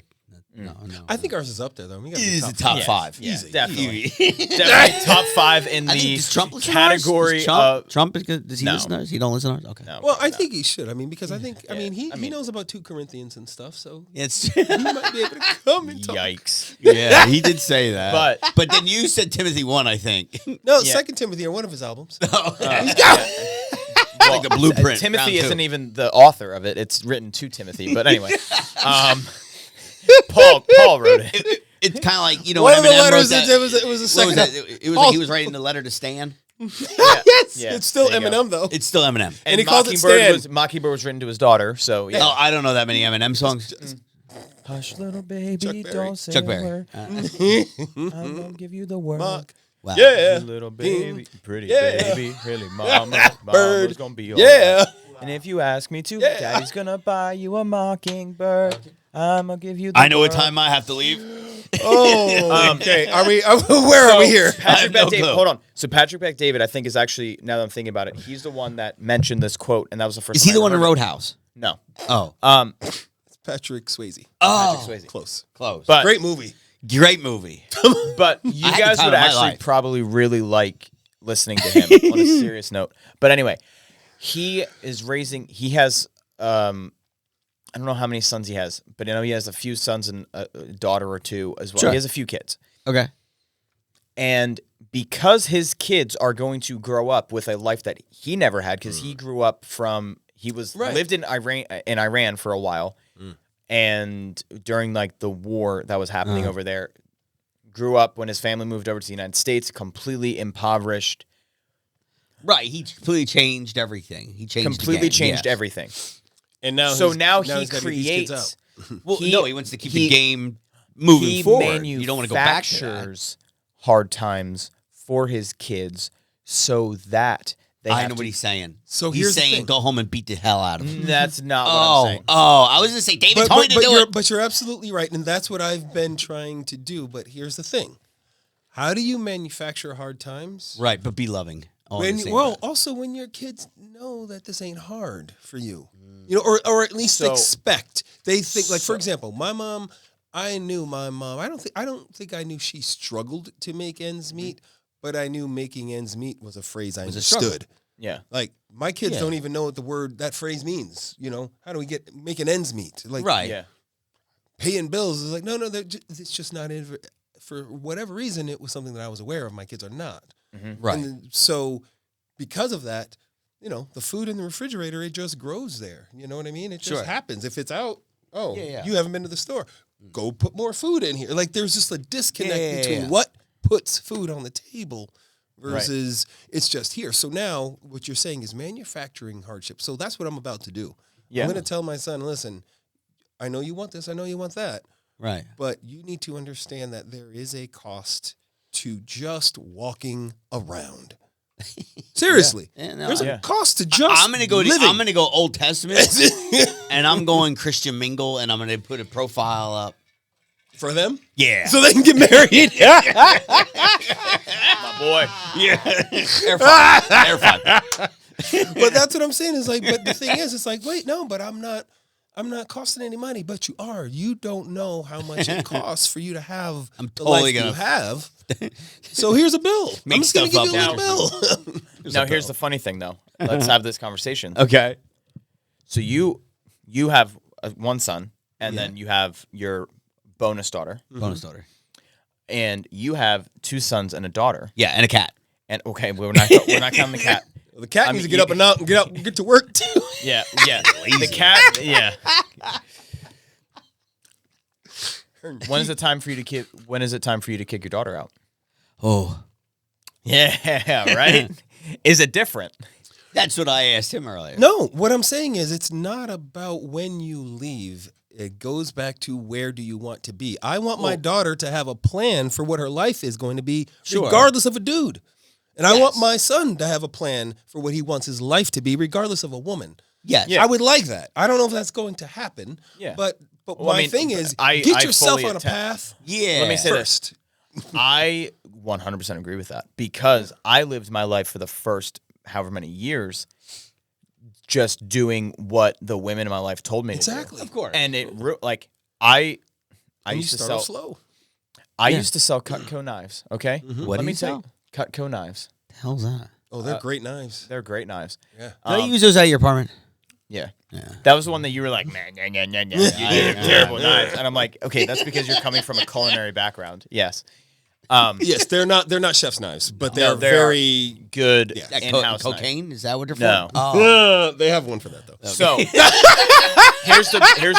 no. I think ours is up there though. We got It is the top 5. Yeah, Easy. definitely. Definitely top 5 in I think, the does Trump listen to ours? category Does Trump, of... Trump does he No. listen to ours? He don't listen to ours? Okay. No, Well, I probably think he should. I mean, because I think, he I mean- knows about 2 Corinthians and stuff, so It's he might be able to come and not. talk. Yikes. yeah, he did say that. But- then you said Timothy 1, I think. No, Yeah. 2 Timothy on one of his albums. Like the blueprint. round Timothy 2. isn't even the author of it. It's written to Timothy. But anyway, Paul wrote it. It's kind of like, One of the Eminem letters, wrote that. it was a What was second. that? It was like he was writing the letter to Stan. Yes, Yeah, it's still there you go. Eminem though. It's still Eminem. And he calls it Stan. Mockingbird was written to his daughter. So yeah. Oh, I don't know that many Eminem songs. Hush, little baby, Chuck Berry. don't say Chuck a Berry. word. I'm gonna give you the word. Mark. Wow. Yeah. Little baby, pretty Yeah. baby, really mama's Bird. gonna be Yeah. alright. And if you ask me to, Yeah. Daddy's gonna buy you a mockingbird. I'm gonna give you the I know what world. time I have to leave. Oh, okay. Are we? Where are we here? I Patrick have no Bet David, clue. hold on. So Patrick Bet David, I think, is actually, now that I'm thinking about it, he's the one that mentioned this quote, and that was the first Is he time the I one in heard it. Roadhouse? No. Oh. Patrick Swayze. Oh. Patrick Swayze. Close. Close. But, Great movie. Great movie. but you I had the guys time would of my actually life. probably really like listening to him on a serious note. But anyway, he has, I don't know how many sons he has, but I know he has a few sons and a daughter or 2 as well. Sure. He has a few kids. Okay. And because his kids are going to grow up with a life that he never had, because he grew up lived in Iran for a while, and during like the war that was happening over there, grew up when his family moved over to the United States, completely impoverished, Right. He completely changed everything. He changed the game. changed Yes. everything. And now, So he's- now he's he gotta get these kids creates. out. Well, he- no, he wants to keep he- the game moving He forward. You don't want to go back to that. manufactures hard times for his kids so that they I have know to what he's saying. So he's here's the saying thing. go home and beat the hell out of him. That's not what I'm saying. I was going to say, David told me to do it. But you're absolutely right, and that's what I've been trying to do. But here's the thing: how do you manufacture hard times? Right, but be loving. all at the same time. Also when your kids know that this ain't hard for you, or at least So- expect. They think, like, for example, my mom. I knew my mom. I don't think I knew she struggled to make ends meet, but I knew making ends meet was a phrase I Was a struggle. understood. Yeah. Like, my kids Yeah. don't even know what that phrase means. How do we making ends meet? Like, Right. Yeah. paying bills is like, no, it's just not in. For whatever reason, it was something that I was aware of. My kids are not. Right. And so, because of that, the food in the refrigerator, it just grows there. You know what I mean? It just Sure. happens. If it's out, Yeah. you haven't been to the store. Go put more food in here. Like, there's just a disconnect Yeah. between what puts food on the table versus it's just here. So now what you're saying is manufacturing hardship. So that's what I'm about to do. Yeah. I'm going to tell my son, listen, I know you want this. I know you want that. Right. But you need to understand that there is a cost to just walking around. Seriously. Yeah, no, There's Yeah. a cost to just I'm gonna go. living. I'm gonna go Old Testament, and I'm going Christian Mingle, and I'm gonna put a profile up. For them? Yeah. So they can get married. My boy. Air five. Air five. But that's what I'm saying is like, but the thing is, it's like, wait, no, but I'm not costing any money, but you are. You don't know how much it costs for you to have I'm the totally life you gonna- have. So here's a bill. Make I'm just going to stuff give you a up little now. bill. Now here's the funny thing, though. Let's have this conversation. Okay. So you have one son, and then you have your bonus daughter, Bonus daughter. and you have 2 sons and a daughter. Yeah, and a cat. And okay, we're not counting the cat. Well, the cat I needs mean, to get up and out and get to work too. Yeah, yeah. The cat. Yeah. When is it time for you to kick? When is it time for you to kick your daughter out? Oh, Yeah, right. Is it different? that's what I asked him earlier. No, what I'm saying is it's not about when you leave. It goes back to where do you want to be. I want my daughter to have a plan for what her life is going to be, Sure. regardless of a dude. And I want Yes. my son to have a plan for what he wants his life to be, regardless of a woman. Yes. Yeah. I would like that. I don't know if that's going to happen. Yeah. But Well, my I mean, thing is, I get yourself fully on a path Yeah. Let me say this. first. I 100% agree with that because I lived my life for the first however many years, just doing what the women in my life told me to Exactly. do. Of course. And I And used you to start sell. slow. I used to sell Cutco knives. Okay, What let do me you tell sell? you, Cutco knives. The hell's that? Oh, they're great knives. They're great knives. Yeah. Do they use those at your apartment? Yeah. Yeah. That was the one that you were like, man, you did terrible knives, and I'm like, okay, that's because you're coming from a culinary background. Yes. Yes, they're not chef's knives, but they're they are very good That in-house knife. cocaine? Is that what they're for? No. Oh. they have one for that though. So here's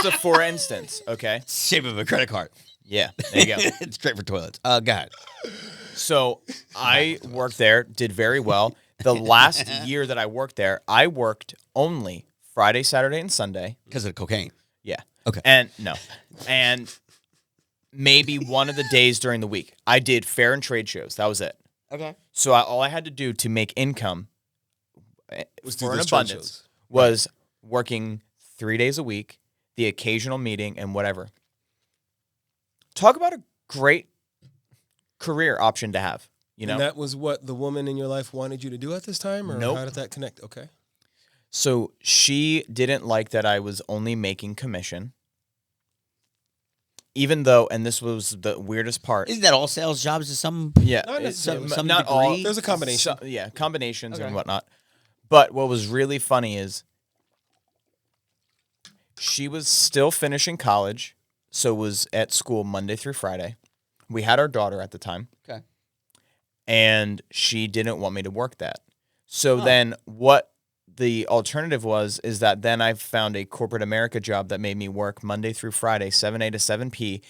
the for instance. Okay. Shape of a credit card. Yeah. There you go. It's straight for toilets. Go ahead. So I worked there, did very well. The last year that I worked there, I worked only Friday, Saturday, and Sunday. Because of the cocaine. Yeah. Okay. And maybe one of the days during the week. I did fair and trade shows. That was it. Okay. So all I had to do to make income Was do for an those trade abundance shows. was working 3 days a week, the occasional meeting, and whatever. Talk about a great career option to have. You know, And that was what the woman in your life wanted you to do at this time, or Nope. how did that connect? Okay. so she didn't like that I was only making commission. Even though, and this was the weirdest part. Isn't that all sales jobs? Is some? Yeah, Not necessarily. Some not all. degree? There's a combination. Yeah, combinations Okay. and whatnot. But what was really funny is she was still finishing college, so was at school Monday through Friday. We had our daughter at the time, Okay. and she didn't want me to work that. So then what the alternative was is that then I found a corporate America job that made me work Monday through Friday, 7 a to 7 p.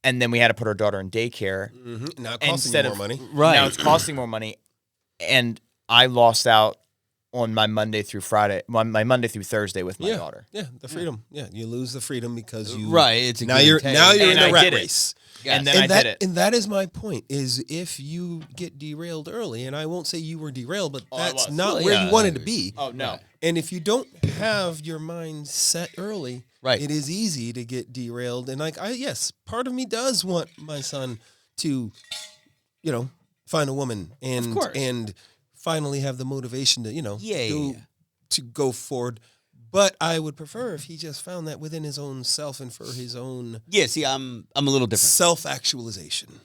And then we had to put our daughter in daycare. Mm-hmm. Now it costing Instead you of more money. Right. Now it's costing more money, and I lost out on my Monday through Friday, my Monday through Thursday with my daughter. Yeah, the freedom. Yeah, you lose the freedom because you Right. It's a now give you're and take. now you're in And the I rat did it. race. Yes. And then I that, did it. And that is my point, is if you get derailed early, and I won't say you were derailed, but I that's was. not Well, where yeah. you wanted to be. Oh no! And if you don't have your mind set early, Right. it is easy to get derailed. And yes, part of me does want my son to, find a woman and course. and finally have the motivation to, Yeah. to go forward. But I would prefer if he just found that within his own self and for his own Yeah. See, I'm a little different. self-actualization.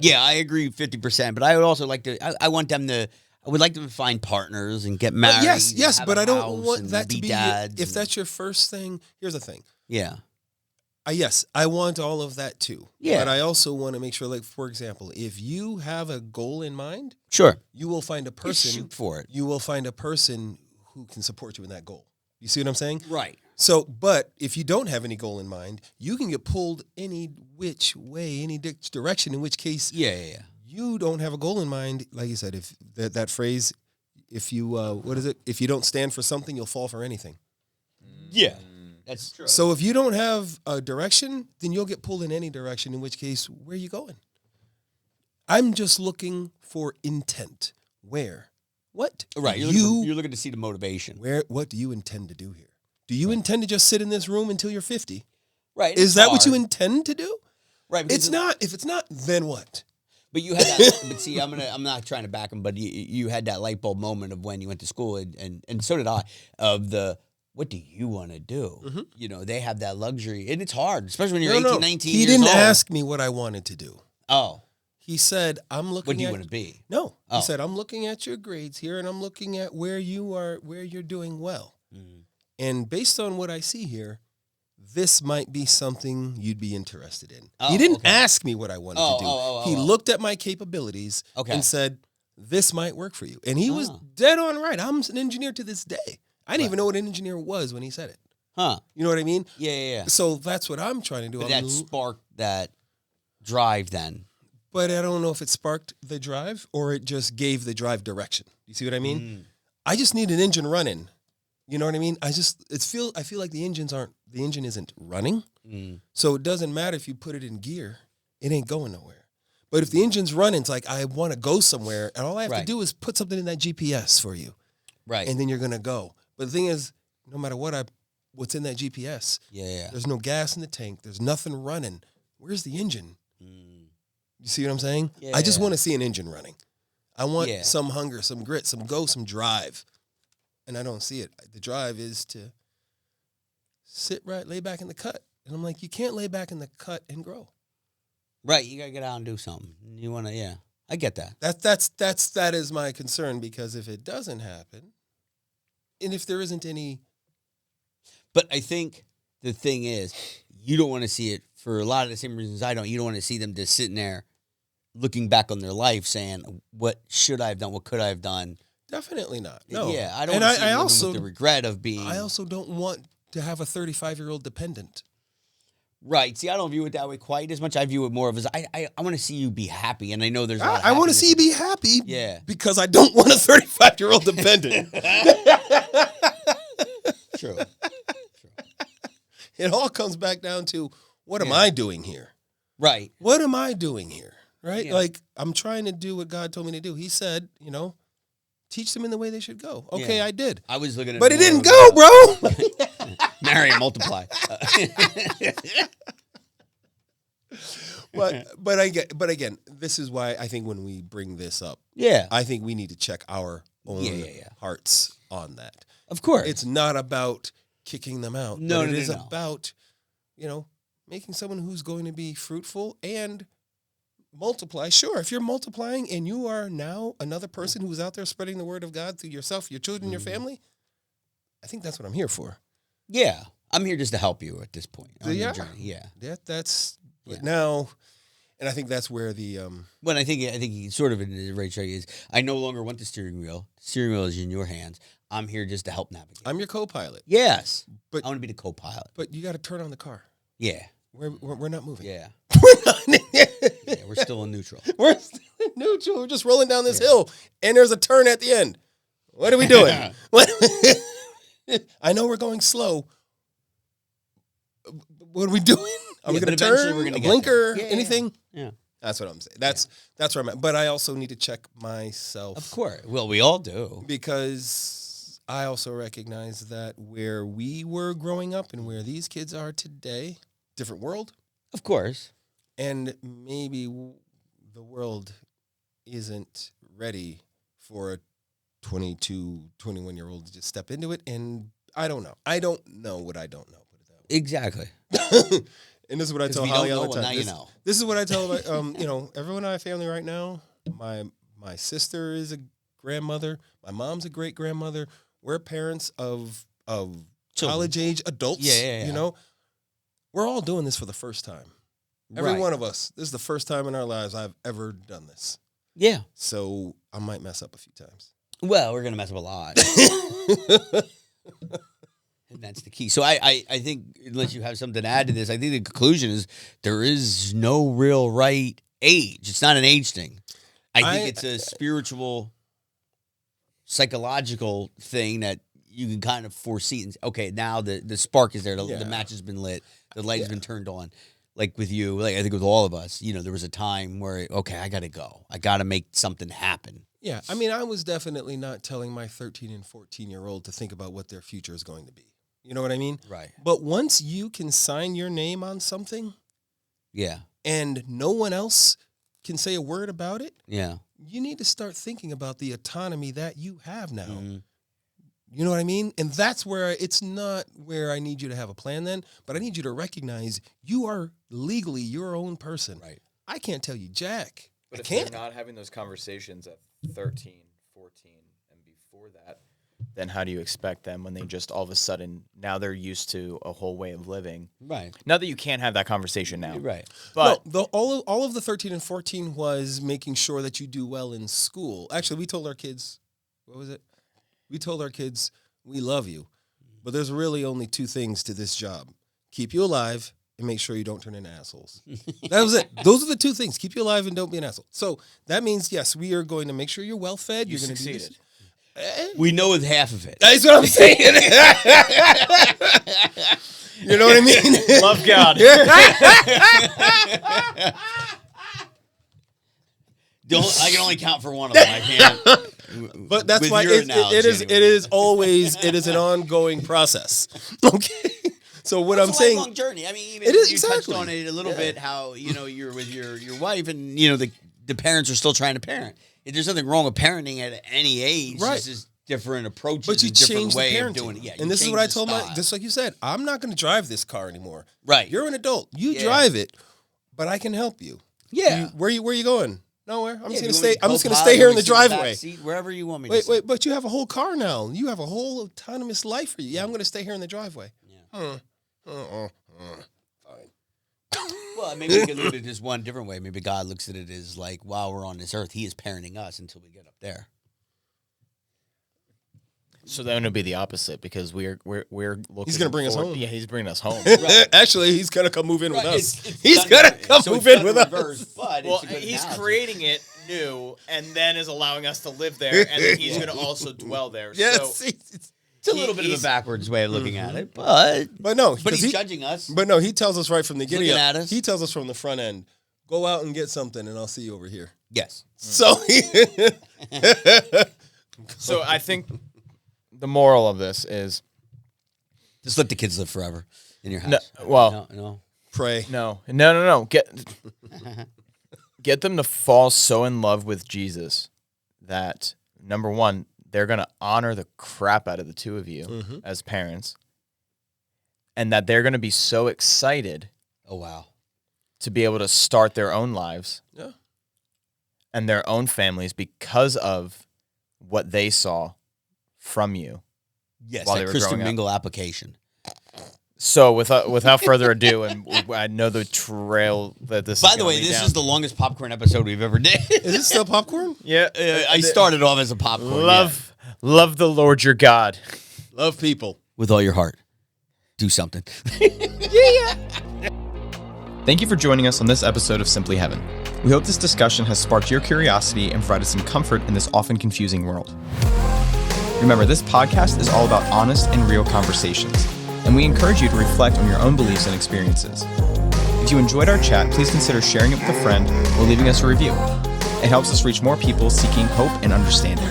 Yeah, I agree 50%. But I would also like to. I want them to. I would like them to find partners and get married. Yes, and yes, have but a I don't house want and that to be dads. if and- that's your first thing. Here's the thing. Yeah. Yes, I want all of that too. Yeah. But I also want to make sure, like, for example, if you have a goal in mind, Sure. you will find a Just person. shoot for it. You will find a person who can support you in that goal. You see what I'm saying? Right. So, but if you don't have any goal in mind, you can get pulled any which way, any direction. In which case, Yeah. you don't have a goal in mind. Like you said, if that phrase, if you what is it? If you don't stand for something, you'll fall for anything. Yeah. That's true. So if you don't have a direction, then you'll get pulled in any direction, in which case, where are you going? I'm just looking for intent. Where? What? Right. You're looking to see the motivation. What do you intend to do here? Do you intend to just sit in this room until you're 50? Right. Is that what you intend to do? Right. because It's not. If it's not, then what? But you had that. But see, I'm not trying to back him, but you had that light bulb moment of when you went to school, and so did I. Of the what do you want to do? Mm-hmm. They have that luxury, and it's hard, especially when you're 18, 19 He years didn't old. ask me what I wanted to do. Oh, He said, "I'm looking." what do you at, want to be? No, Oh. he said, "I'm looking at your grades here, and I'm looking at where you're doing well. Mm. And based on what I see here, this might be something you'd be interested in." Oh, He didn't okay. ask me what I wanted to do. He looked at my capabilities Okay. and said, "This might work for you." And he was Oh. dead on right. I'm an engineer to this day. I didn't even know what an engineer was when he said it. Huh? You know what I mean? Yeah. So that's what I'm trying to do. But that sparked that drive then. But I don't know if it sparked the drive or it just gave the drive direction. You see what I mean? Mm. I just need an engine running. You know what I mean? I feel like the engine isn't running. Mm. So it doesn't matter if you put it in gear, it ain't going nowhere. But if the engine's running, it's like I want to go somewhere, and all I have to Right. do is put something in that GPS for you, Right. and then you're gonna go. But the thing is, no matter what's in that GPS, yeah. there's no gas in the tank. There's nothing running. Where's the engine? Mm. You see what I'm saying? I just Yeah. want to see an engine running. I want some hunger, some grit, some go, some drive. And I don't see it. The drive is to lay back in the cut. And I'm like, you can't lay back in the cut and grow. Right. You got to get out and do something. You want to, I get that. That is my concern, because if it doesn't happen, and if there isn't any. But I think the thing is, you don't want to see it for a lot of the same reasons I don't. You don't want to see them just sitting there looking back on their life saying, what should I have done? What could I have done? Definitely not. No. Yeah, I don't want to see them with the regret of being. I also don't want to have a 35-year-old dependent. Right. See, I don't view it that way quite as much. I view it more of as I want to see you be happy, and I know there's. I want to see you be happy. Yeah. Because I don't want a 35-year-old dependent. True. It all comes back down to, what am I doing here? Right. What am I doing here? Right? Yeah. Like, I'm trying to do what God told me to do. He said, teach them in the way they should go. Okay, I did. I was looking at But it didn't go, bro. Marry and multiply. But again, this is why I think when we bring this up, I think we need to check our own hearts on that. Of course. It's not about kicking them out. No, but it is no. about, making someone who's going to be fruitful and multiply. Sure, if you're multiplying and you are now another person who's out there spreading the word of God through yourself, your children, your family, I think that's what I'm here for. Yeah. I'm here just to help you at this point. On your journey. Yeah. But now, and I think that's where the Well, I think he sort of in the right track is, I no longer want the steering wheel. The steering wheel is in your hands. I'm here just to help navigate. I'm your co-pilot. Yes. But I want to be the co-pilot. But you got to turn on the car. Yeah. We're not moving. Yeah. Yeah, We're still in neutral. We're still in neutral. We're just rolling down this hill, and there's a turn at the end. What are we doing? I know we're going slow. What are we doing? Are we going to turn? We're gonna blinker? Anything? Yeah. That's what I'm saying. That's where I'm at. But I also need to check myself. Of course. Well, we all do. Because I also recognize that where we were growing up and where these kids are today, different world. Of course. And maybe the world isn't ready for a 22, 21-year-old to just step into it. And I don't know. I don't know what I don't know. Put it that way. Exactly. And this is what I tell Holly all the time. Now you know. This is what I tell everyone in my family right now. My sister is a grandmother. My mom's a great grandmother. We're parents of college age adults. Yeah. We're all doing this for the first time. Every one of us. This is the first time in our lives I've ever done this. Yeah. So I might mess up a few times. Well, we're gonna mess up a lot. And that's the key. So I think, unless you have something to add to this, I think the conclusion is there is no real right age. It's not an age thing. I think it's a spiritual, psychological thing that you can kind of foresee. And, okay, now the spark is there. The match has been lit. The light has been turned on. Like with you, like I think with all of us, there was a time where, okay, I got to go. I got to make something happen. Yeah. I mean, I was definitely not telling my 13 and 14-year-old to think about what their future is going to be. You know what I mean? Right. But once you can sign your name on something, and no one else can say a word about it, you need to start thinking about the autonomy that you have now. Mm-hmm. You know what I mean? And that's where it's not where I need you to have a plan then, but I need you to recognize you are legally your own person. Right. I can't tell you jack. But I if can't. you're not having those conversations at 13, 14, and before that, then how do you expect them when they just all of a sudden, now they're used to a whole way of living? Right. Not that you can't have that conversation now. Right. But no, all of the 13 and 14 was making sure that you do well in school. Actually, we told our kids, what was it? We told our kids, we love you, but there's really only two things to this job. Keep you alive and make sure you don't turn into assholes. That was it. Those are the two things. Keep you alive and don't be an asshole. So that means, yes, we are going to make sure you're well fed. You're going to do this. We know with half of it. That's what I'm saying. You know what I mean? love God. I can only count for one of them. I can't. But that's why it is an ongoing process. Okay. So what I'm saying, it's a lifelong journey. I mean, even it is, you exactly. touched on it a little bit. How you're with your wife, and the parents are still trying to parent. there's nothing wrong with parenting at any age. Right. It's just different approaches. But you and different change the way parenting. of doing it. Yeah, and this is what I told just like you said, I'm not going to drive this car anymore. Right. You're an adult. You drive it, but I can help you. Yeah. Where you going? Nowhere. I'm just you gonna want me stay. to I'm just gonna co-pilot, stay here you in the want me to sit in driveway. back seat, wherever you want me to Wait, sit. but you have a whole car now. You have a whole autonomous life for you. Yeah, I'm gonna stay here in the driveway. Yeah. Fine. Well, maybe you can look at it just one different way. Maybe God looks at it as like, while we're on this earth, He is parenting us until we get up there. So then it'll be the opposite because we're looking. He's gonna bring us home. Yeah, he's bringing us home. Actually, he's gonna come move in with Right, us. it's He's done- gonna come so move it's in done with reverse, us. But Well, it's a good he's analogy. creating it new, and then is allowing us to live there, and then he's going to also dwell there. Yes, So It's a little bit of a he's- backwards way of looking at it, but no, he's 'cause judging us. But no, he tells us right from the He's beginning. looking at us. He tells us from the front end, go out and get something, and I'll see you over here. Yes. So so I think the moral of this is Just let the kids live forever in your house. No, well- no. pray. no. Get them to fall so in love with Jesus that, number one, they're going to honor the crap out of the two of you as parents, and that they're going to be so excited Oh, wow. to be able to start their own lives Yeah. and their own families because of what they saw from you. Yes, While that they were Christian growing up. Mingle application. So without further ado, and I know the trail that this By is the gonna way, lead this down. is the longest popcorn episode we've ever did. Is it still popcorn? Yeah, I started off as a popcorn. love the Lord your God. Love people. with all your heart. Do something. Thank you for joining us on this episode of Simply Heaven. We hope this discussion has sparked your curiosity and provided some comfort in this often confusing world. Remember, this podcast is all about honest and real conversations, and we encourage you to reflect on your own beliefs and experiences. If you enjoyed our chat, please consider sharing it with a friend or leaving us a review. It helps us reach more people seeking hope and understanding.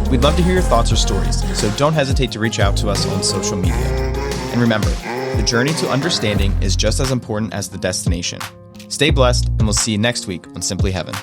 We'd love to hear your thoughts or stories, so don't hesitate to reach out to us on social media. And remember, the journey to understanding is just as important as the destination. Stay blessed, and we'll see you next week on Simply Heaven.